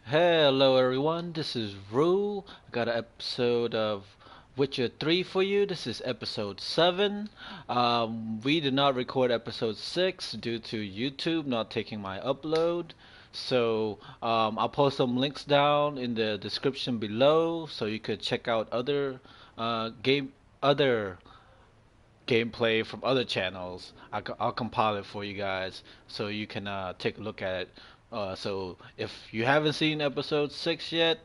Hello everyone, this is Rue. I got an episode of Witcher 3 for you. This is episode 7. We did not record episode 6 due to YouTube not taking my upload. I'll post some links down in the description below so you could check out other gameplay from other channels. I'll compile it for you guys so you can take a look at it. So if you haven't seen episode 6 yet,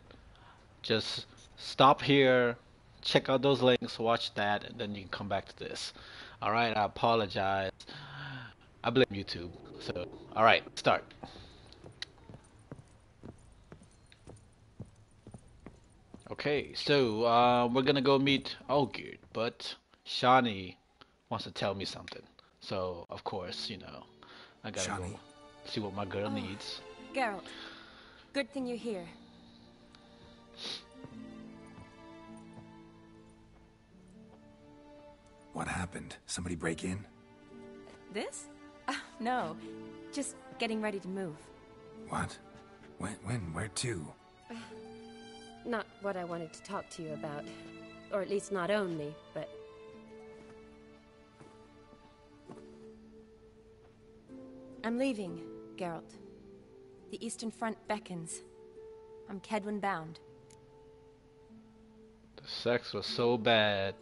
just stop here, check out those links, watch that, and then you can come back to this. Alright, I apologize. I blame YouTube. So, alright, start. Okay, so we're gonna go meet Olgierd, but Shani wants to tell me something. So, of course, I gotta go Shani, see what my girl Oh, needs. Geralt, good thing you're here. what happened? Somebody break in? This? No, just getting ready to move. What? When? Where to? Not what I wanted to talk to you about. Or at least not only, but... I'm leaving, Geralt. The Eastern Front beckons. I'm Kedwin bound. The sex was so bad,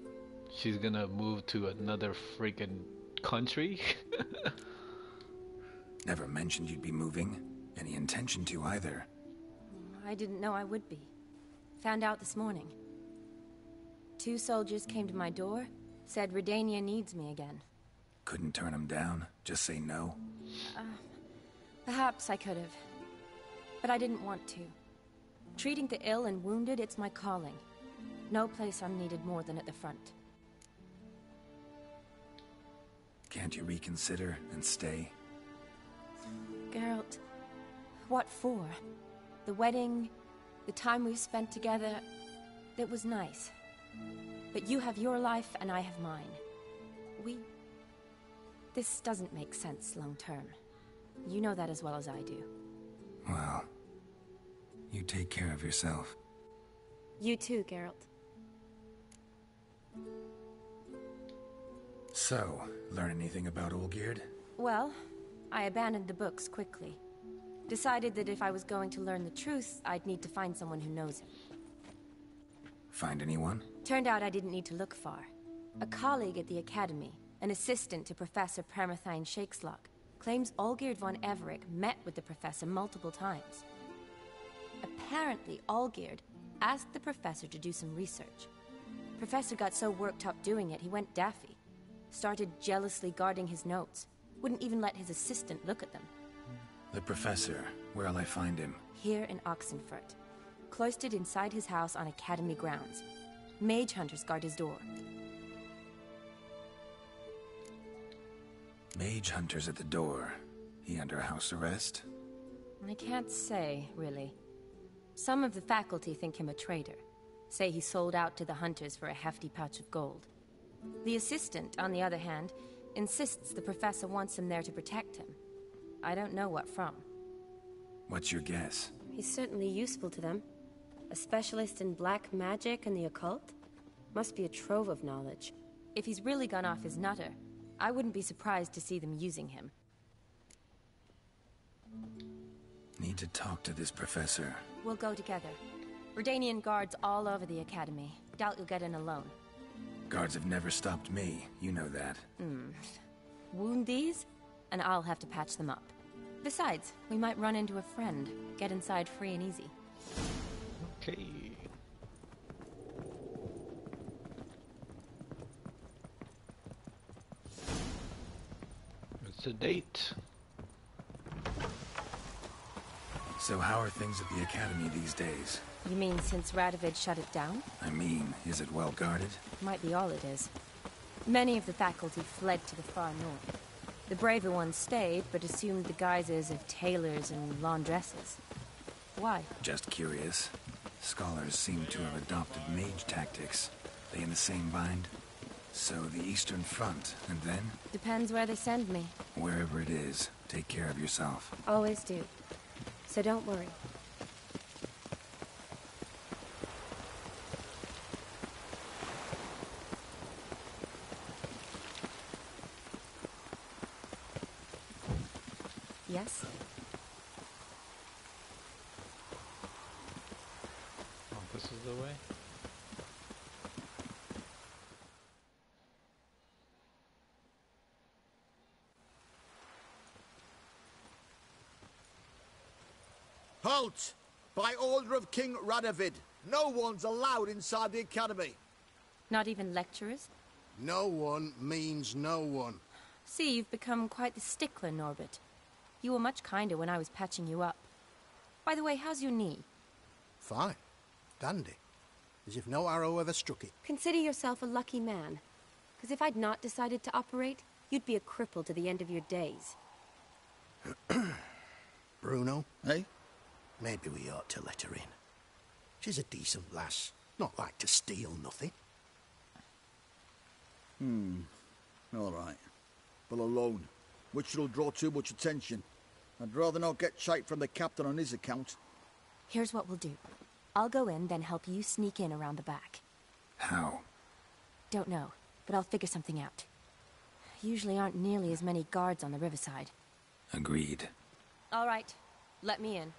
she's gonna move to another freaking country? Never mentioned you'd be moving. Any intention to either. I didn't know I would be. Found out this morning. 2 soldiers came to my door, said Redania needs me again. Couldn't turn them down? Just say no? Perhaps I could have. But I didn't want to. Treating the ill and wounded, it's my calling. No place I'm needed more than at the front. Can't you reconsider and stay? Geralt, what for? The wedding, the time we've spent together, it was nice. But you have your life and I have mine. This doesn't make sense long term. You know that as well as I do. Well, you take care of yourself. You too, Geralt. So, learn anything about Olgierd? Well, I abandoned the books quickly. Decided that if I was going to learn the truth, I'd need to find someone who knows him. Find anyone? Turned out I didn't need to look far. A colleague at the Academy, an assistant to Professor Permathine Shakeslock, claims Olgierd von Everec met with the professor multiple times. Apparently, Olgierd asked the professor to do some research. Professor got so worked up doing it, he went daffy. Started jealously guarding his notes. Wouldn't even let his assistant look at them. The professor. Where'll I find him? Here in Oxenfurt. Cloistered inside his house on Academy grounds. Mage hunters guard his door. Mage hunters at the door. He under house arrest? I can't say, really. Some of the faculty think him a traitor. Say he sold out to the hunters for a hefty pouch of gold. The assistant, on the other hand, insists the professor wants him there to protect him. I don't know what from. What's your guess? He's certainly useful to them. A specialist in black magic and the occult? Must be a trove of knowledge. If he's really gone off his nutter, I wouldn't be surprised to see them using him. Need to talk to this professor. We'll go together. Redanian guards all over the Academy. Doubt you'll get in alone. Guards have never stopped me. You know that. Wound these, and I'll have to patch them up. Besides, we might run into a friend. Get inside free and easy. Okay. It's a date. So how are things at the Academy these days? You mean since Radovid shut it down? I mean, is it well guarded? Might be all it is. Many of the faculty fled to the far north. The braver ones stayed, but assumed the guises of tailors and laundresses. Why? Just curious. Scholars seem to have adopted mage tactics. They in the same bind? So the Eastern Front, and then? Depends where they send me. Wherever it is, take care of yourself. Always do. So don't worry. Yes? Oh, this is the way? Halt! By order of King Radovid, no one's allowed inside the academy. Not even lecturers? No one means no one. See, you've become quite the stickler, Norbert. You were much kinder when I was patching you up. By the way, how's your knee? Fine. Dandy. As if no arrow ever struck it. Consider yourself a lucky man. Because if I'd not decided to operate, you'd be a cripple to the end of your days. Bruno, Eh? maybe we ought to let her in. She's a decent lass. Not like to steal nothing. All right. But alone, which will draw too much attention. I'd rather not get shite from the captain on his account. Here's what we'll do. I'll go in, then help you sneak in around the back. How? Don't know, but I'll figure something out. Usually aren't nearly as many guards on the riverside. Agreed. All right, let me in.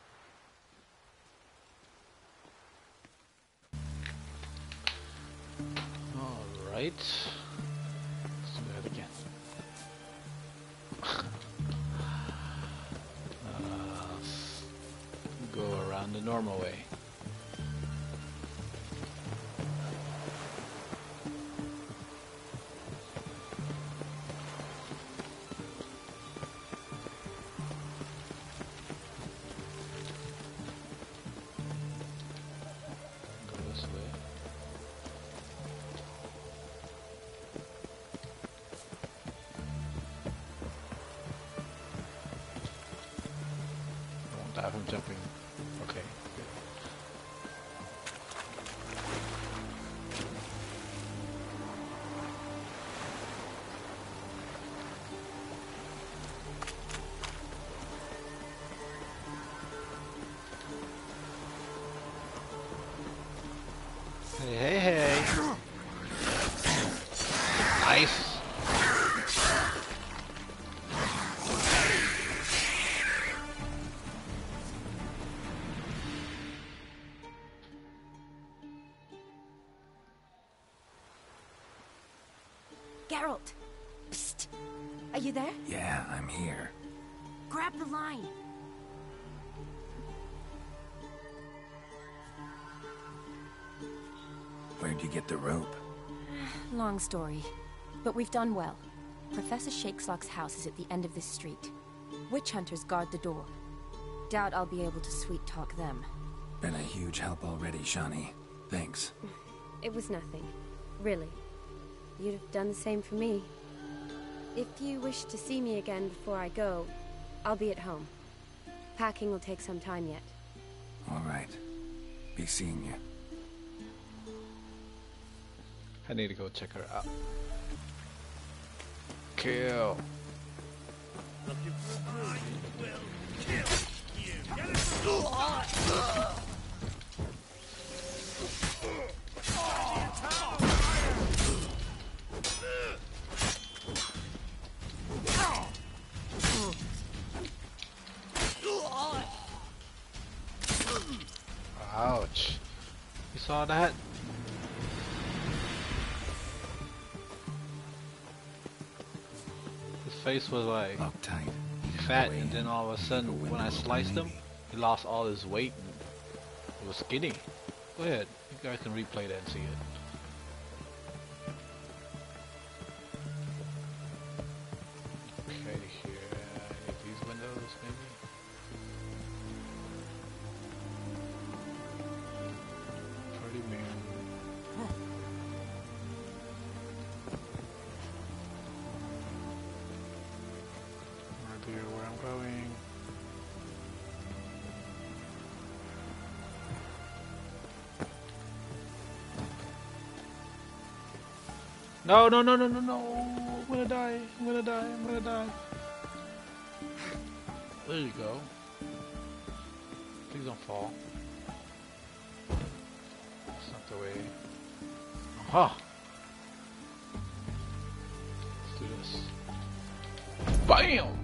Alright. Let's do that again. Go around the normal way. Go this way. Won't die from jumping. Okay, good. Hey, hey, hey. Nice. Geralt! Psst! Are you there? Yeah, I'm here. Grab the line! Where'd you get the rope? Long story. But we've done well. Professor Shakeslock's house is at the end of this street. Witch hunters guard the door. Doubt I'll be able to sweet-talk them. Been a huge help already, Shani. Thanks. It was nothing. Really. You'd have done the same for me. If you wish to see me again before I go, I'll be at home. Packing will take some time yet. All right. Be seeing you. I need to go check her out. Kill. Ouch. You saw that? His face was like Lock tight. fat, and then all of a sudden, when I sliced him, he lost all his weight and it was skinny. Go ahead, you guys can replay that and see it. Okay, here, these windows maybe? Pretty mean. Idea where I'm going. No, no, no, no, no, no. I'm gonna die. I'm gonna die. I'm gonna die. There you go. Please don't fall. That's not the way. Aha! Let's do this. BAM!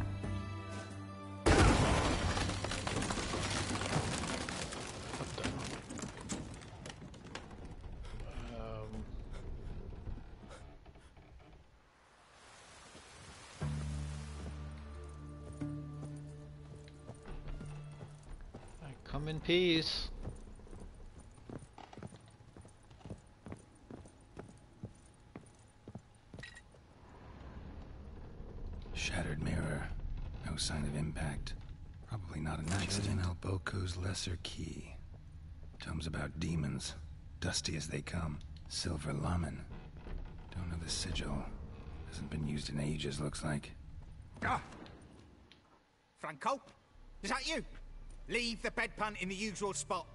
Come in peace. Shattered mirror. No sign of impact. Probably not an accident. Alboco's lesser key. Tomes about demons. Dusty as they come. Silver Laman. Don't know the sigil. Hasn't been used in ages, looks like. Ah! Franco? Is that you? Leave the bedpan in the usual spot.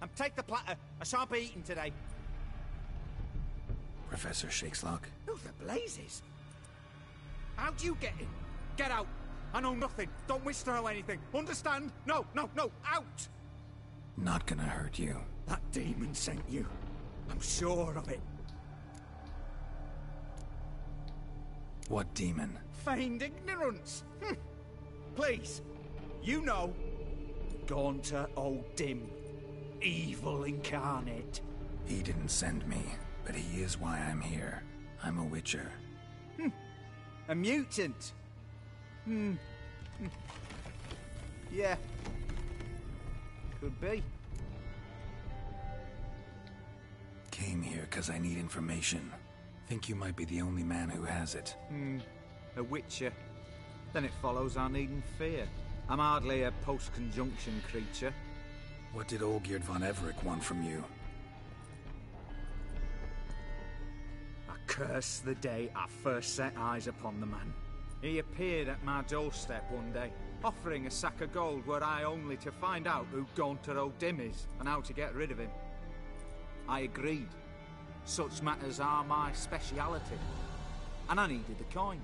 And take the platter. I shan't be eating today. Professor Shakeslock? Who the blazes? How'd you get in? Get out! I know nothing. Don't wish to know anything. Understand? No, no, no! Out! Not gonna hurt you. That demon sent you. I'm sure of it. What demon? Feigned ignorance. Please. You know. Gaunter O'Dim. Evil incarnate. He didn't send me, but he is why I'm here. I'm a witcher. A mutant. Yeah. Could be. Came here because I need information. Think you might be the only man who has it. A witcher. Then it follows our needn't fear. I'm hardly a post-conjunction creature. What did Olgierd von Everec want from you? I curse the day I first set eyes upon the man. He appeared at my doorstep one day, offering a sack of gold were I only to find out who Gaunter O'Dim is and how to get rid of him. I agreed. Such matters are my speciality. And I needed the coin.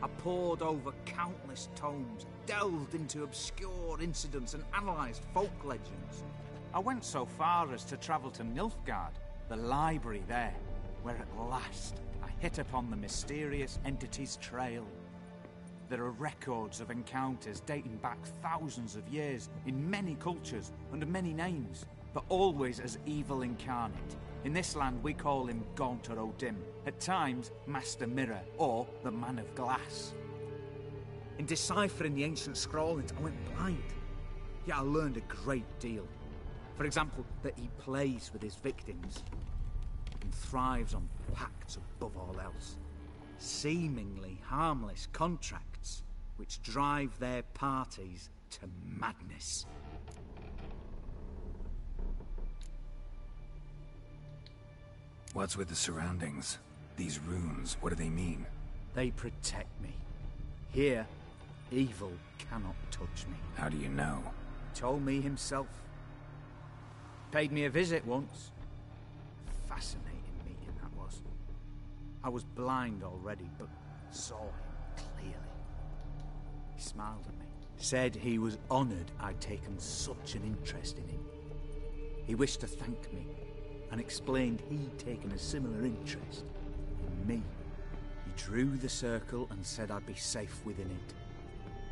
I pored over countless tomes, delved into obscure incidents and analysed folk legends. I went so far as to travel to Nilfgaard, the library there, where at last I hit upon the mysterious entity's trail. There are records of encounters dating back thousands of years in many cultures under many names, but always as evil incarnate. In this land we call him Gaunter O'Dim, at times Master Mirror or the Man of Glass. In deciphering the ancient scrawlings I went blind, yet I learned a great deal. For example, that he plays with his victims and thrives on pacts above all else. Seemingly harmless contracts which drive their parties to madness. What's with the surroundings? These runes, what do they mean? They protect me. Here, evil cannot touch me. How do you know? He told me himself. Paid me a visit once. Fascinating meeting that was. I was blind already, but saw him clearly. He smiled at me. Said he was honoured I'd taken such an interest in him. He wished to thank me, and explained he'd taken a similar interest in me. He drew the circle and said I'd be safe within it.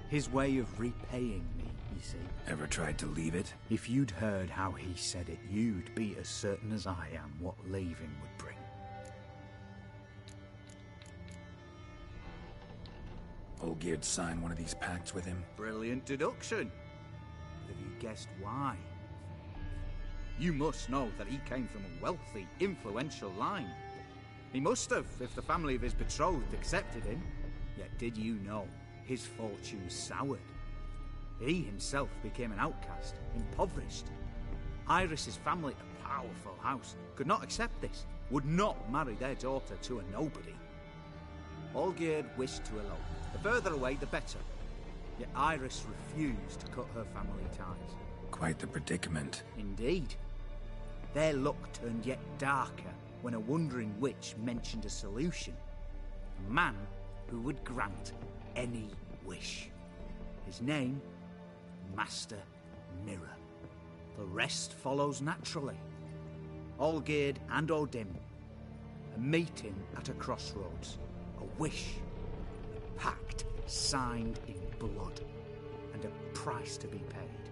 His way of repaying me, you see. Ever tried to leave it? If you'd heard how he said it, you'd be as certain as I am what leaving would bring. Olgierd signed one of these pacts with him? Brilliant deduction. But have you guessed why? You must know that he came from a wealthy, influential line. He must have, if the family of his betrothed accepted him. Yet did you know his fortune soured? He himself became an outcast, impoverished. Iris's family, a powerful house, could not accept this, would not marry their daughter to a nobody. Olgierd wished to elope. The further away, the better. Yet Iris refused to cut her family ties. Quite the predicament. Indeed. Their luck turned yet darker when a wandering witch mentioned a solution. A man who would grant any wish. His name, Master Mirror. The rest follows naturally. Olgierd and O'Dim. A meeting at a crossroads. A wish. A pact signed in blood. And a price to be paid.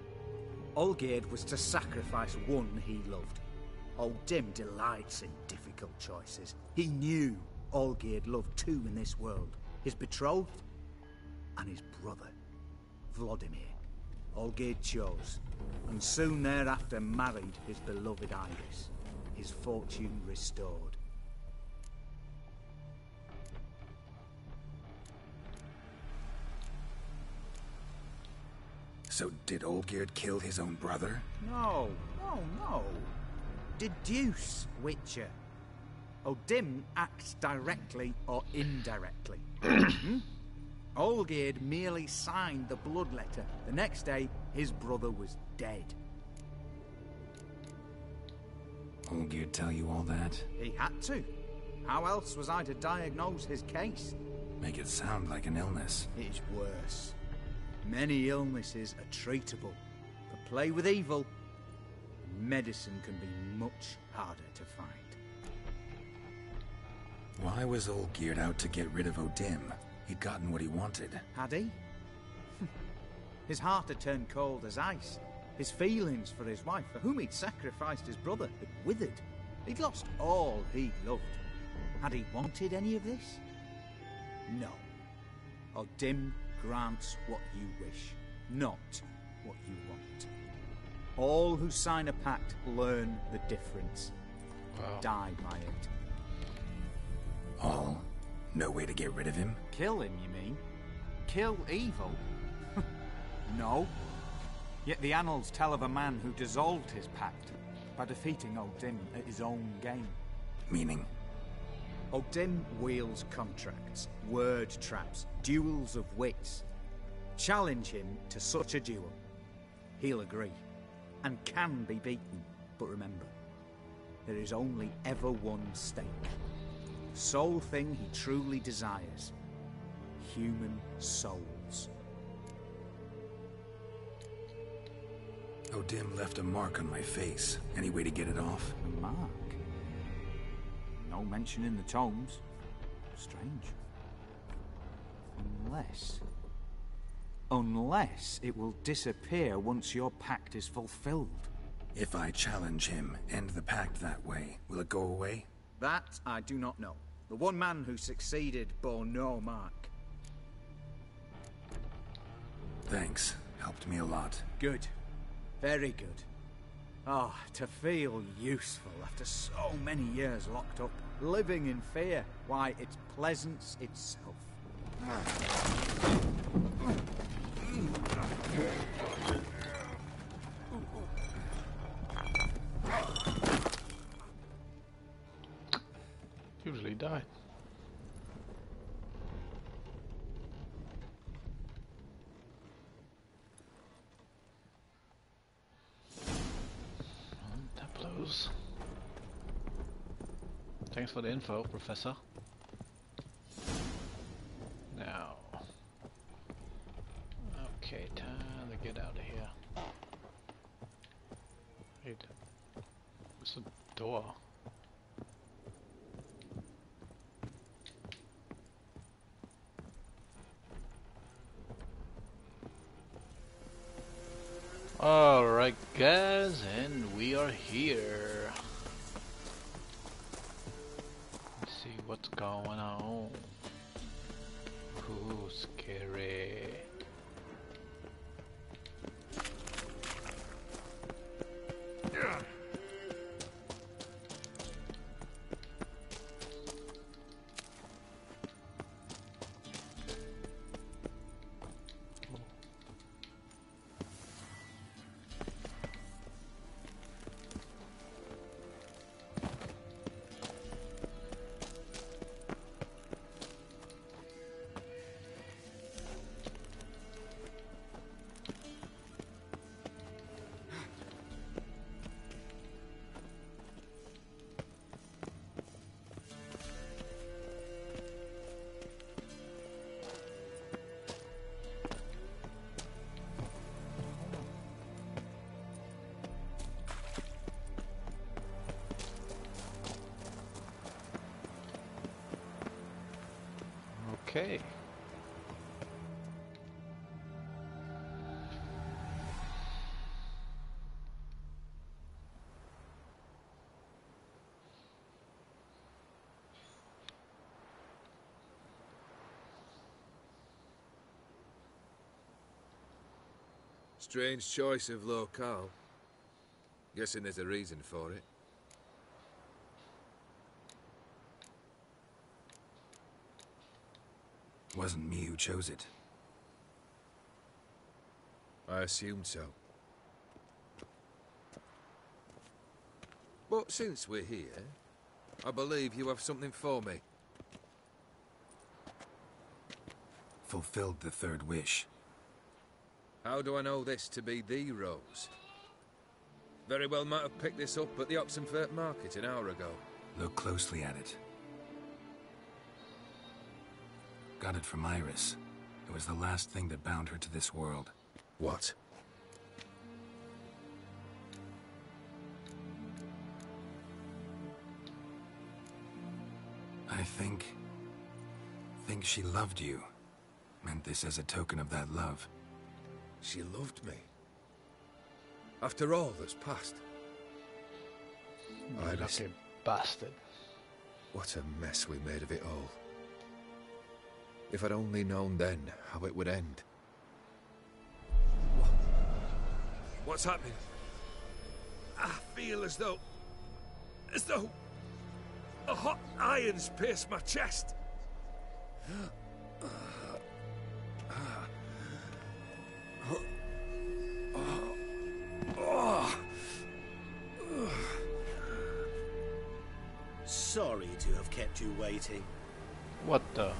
Olgierd was to sacrifice one he loved. O'Dim delights in difficult choices. He knew Olgierd loved two in this world. His betrothed and his brother, Vladimir. Olgierd chose, and soon thereafter married his beloved Iris, his fortune restored. So did Olgierd kill his own brother? No. Deduce, Witcher. Odim acts directly or indirectly. Olgierd merely signed the blood letter. The next day, his brother was dead. Olgierd tell you all that? He had to. How else was I to diagnose his case? Make it sound like an illness. It is worse. Many illnesses are treatable, but play with evil, and medicine can be much harder to find. Why was Olgierd out to get rid of Odim? He'd gotten what he wanted. Had he? His heart had turned cold as ice. His feelings for his wife, for whom he'd sacrificed his brother, had withered. He'd lost all he loved. Had he wanted any of this? No. Odim grants what you wish, not what you want. All who sign a pact learn the difference. Wow. Die by it. All? No way to get rid of him? Kill him, you mean? Kill evil? No. Yet the annals tell of a man who dissolved his pact by defeating Odim at his own game. Meaning? Odim wields contracts, word traps, duels of wits. Challenge him to such a duel. He'll agree, and can be beaten. But remember, there is only ever one stake. The sole thing he truly desires. Human souls. Odim left a mark on my face. Any way to get it off? A mark? No mention in the tomes. Strange. Unless it will disappear once your pact is fulfilled. If I challenge him, end the pact that way, will it go away? That I do not know. The one man who succeeded bore no mark. Thanks. Helped me a lot. Good. Very good. Oh, to feel useful after so many years locked up, living in fear. Why, it's pleasance itself. Usually die. That blows. Thanks for the info, Professor. Now. Okay, time to get out of here. Hey, what's the door? Alright guys, and we are here. Let's see what's going on. Ooh, scary. Okay. Strange choice of locale. Guessing there's a reason for it. Wasn't me who chose it. I assumed so. But since we're here, I believe you have something for me. Fulfilled the third wish. How do I know this to be the rose? Very well might have picked this up at the Oxenfurt market an hour ago. Look closely at it. Got it from Iris. It was the last thing that bound her to this world. What? I think she loved you. Meant this as a token of that love. She loved me. After all that's passed. Iris. Lucky bastard. What a mess we made of it all. If I'd only known then how it would end. What's happening? I feel as though a hot iron's pierced my chest. Sorry to have kept you waiting. What the?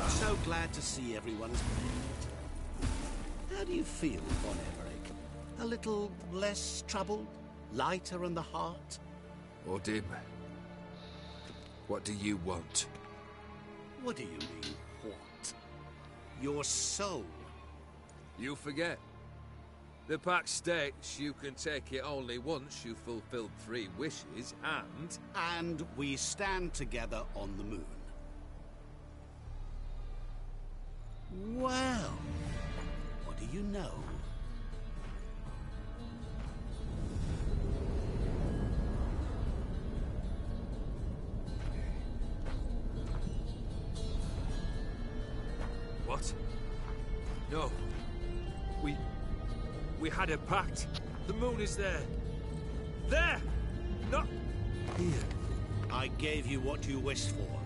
So glad to see everyone's made. How do you feel, von Everec? A little less troubled? Lighter in the heart? Or dim? What do you want? What do you mean, what? Your soul. You forget. The pact states you can take it only once you've fulfilled 3 wishes, and... And we stand together on the moon. Well, what do you know? What? No. We had a pact. The moon is there. There! Not here. I gave you what you wished for.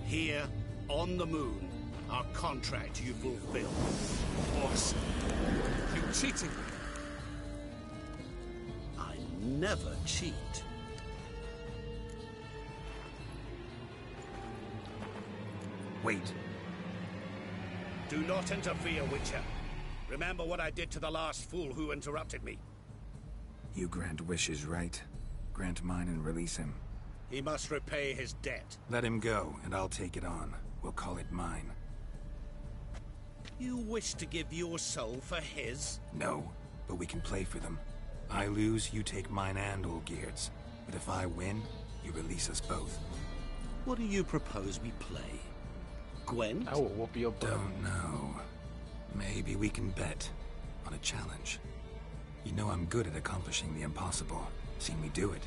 Here, on the moon, our contract you fulfilled. Boss, you cheating me. I never cheat. Wait. Do not interfere, Witcher. Remember what I did to the last fool who interrupted me. You grant wishes, right? Grant mine and release him. He must repay his debt. Let him go, and I'll take it on. We'll call it mine. You wish to give your soul for his? No, but we can play for them. I lose, you take mine and Olgierd's. But if I win, you release us both. What do you propose we play? Gwen? I will whoop your butt. Don't know. Maybe we can bet on a challenge. You know I'm good at accomplishing the impossible. Seen me do it.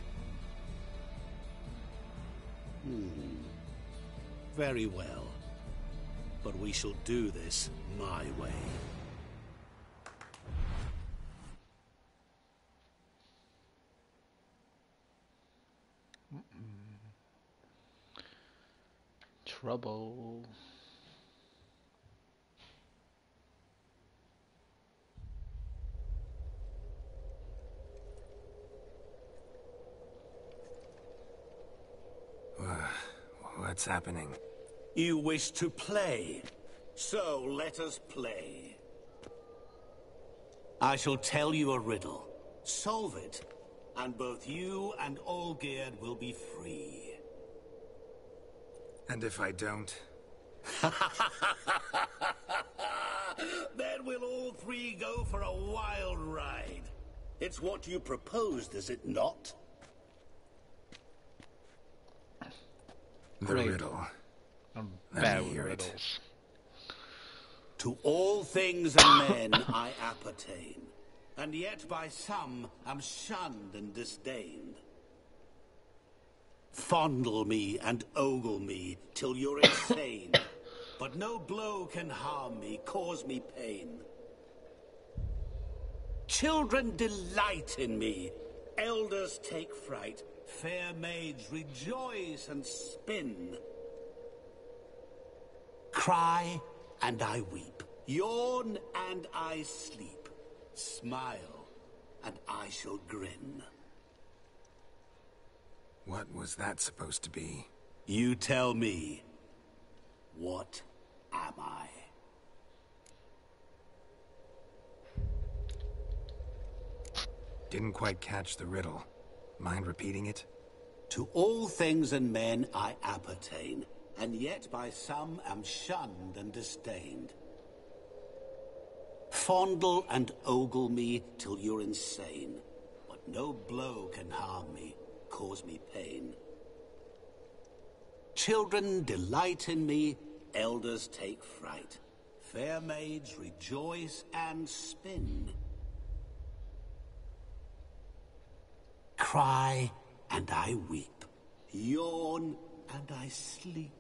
Very well. But we shall do this my way. Trouble. What's happening? You wish to play, so let us play. I shall tell you a riddle. Solve it, and both you and Olgierd will be free. And if I don't? Then we'll all 3 go for a wild ride. It's what you proposed, is it not? The Great. riddle. I'm Let bad me with hear it. riddles. To all things and men I appertain, and yet by some am shunned and disdained. Fondle me and ogle me till you're insane, but no blow can harm me, cause me pain. Children delight in me, elders take fright, fair maids rejoice and spin. Cry and I weep, yawn and I sleep, smile and I shall grin. What was that supposed to be? You tell me, what am I? Didn't quite catch the riddle. Mind repeating it? To all things and men I appertain, and yet by some am shunned and disdained. Fondle and ogle me till you're insane, but no blow can harm me, cause me pain. Children delight in me, elders take fright. Fair maids rejoice and spin. Cry and I weep, yawn and I sleep,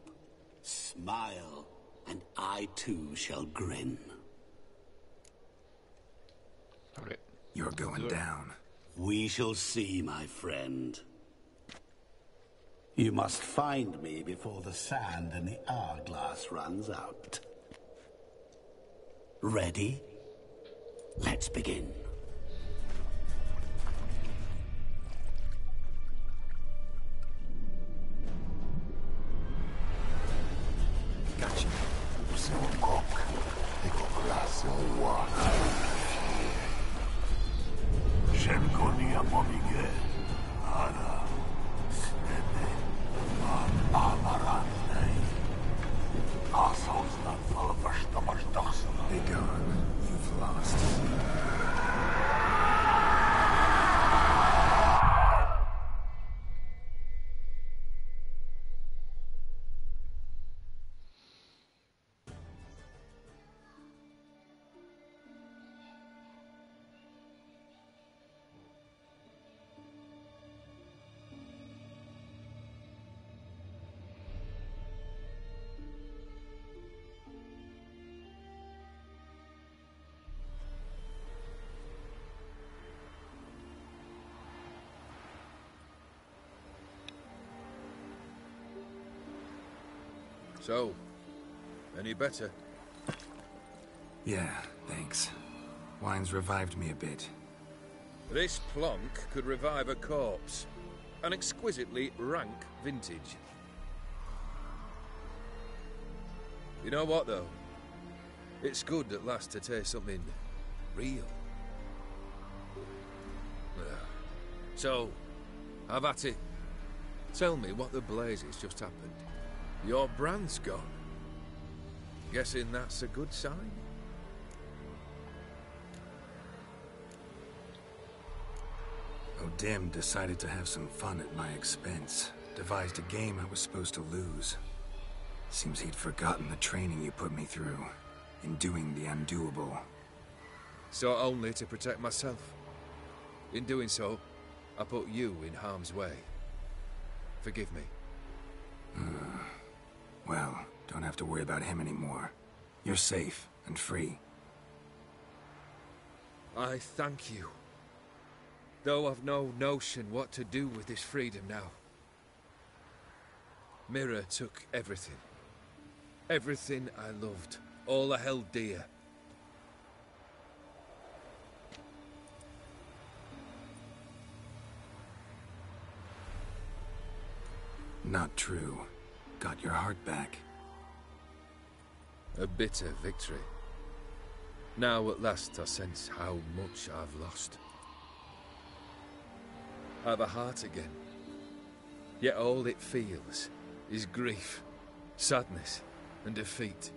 smile and I too shall grin. Okay. You're going down. We shall see, my friend. You must find me before the sand in the hourglass runs out. Ready? Let's begin. Gotcha. Be gone. You've lost. So, any better? Yeah, thanks. Wine's revived me a bit. This plonk could revive a corpse. An exquisitely rank vintage. You know what, though? It's good at last to taste something real. So, have at it. Tell me what the blazes just happened. Your brand's gone. Guessing that's a good sign? O'Dim decided to have some fun at my expense. Devised a game I was supposed to lose. Seems he'd forgotten the training you put me through. In doing the undoable. So only to protect myself. In doing so, I put you in harm's way. Forgive me. Well, don't have to worry about him anymore. You're safe and free. I thank you. Though I've no notion what to do with this freedom now. Mira took everything. Everything I loved. All I held dear. Not true. Got your heart back. A bitter victory. Now at last I sense how much I've lost. I've a heart again. Yet all it feels is grief, sadness, and defeat.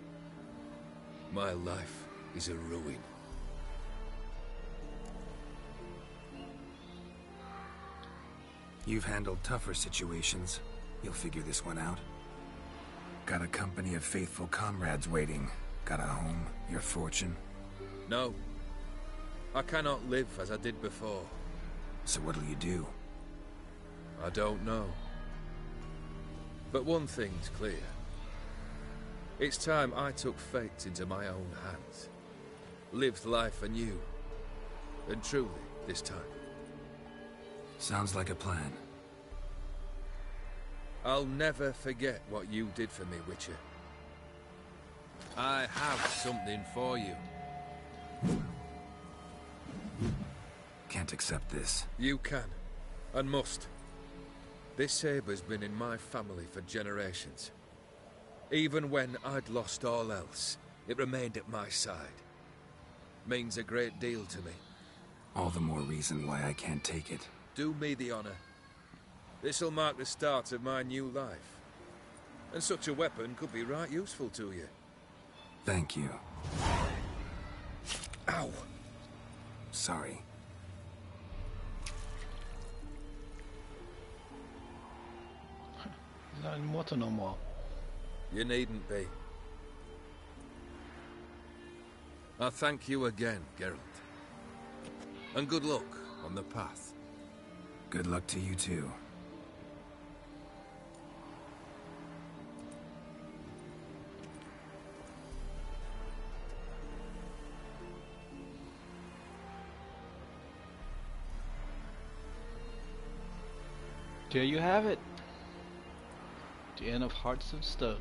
My life is a ruin. You've handled tougher situations. You'll figure this one out. Got a company of faithful comrades waiting. Got a home, your fortune. No. I cannot live as I did before. So what'll you do? I don't know. But one thing's clear. It's time I took fate into my own hands. Lived life anew. And truly, this time. Sounds like a plan. I'll never forget what you did for me, Witcher. I have something for you. Can't accept this. You can, and must. This sabre's been in my family for generations. Even when I'd lost all else, it remained at my side. Means a great deal to me. All the more reason why I can't take it. Do me the honor. This'll mark the start of my new life. And such a weapon could be right useful to you. Thank you. Ow! Sorry. He's not immortal no more. You needn't be. I thank you again, Geralt. And good luck on the path. Good luck to you too. There you have it. The end of Hearts of Stone.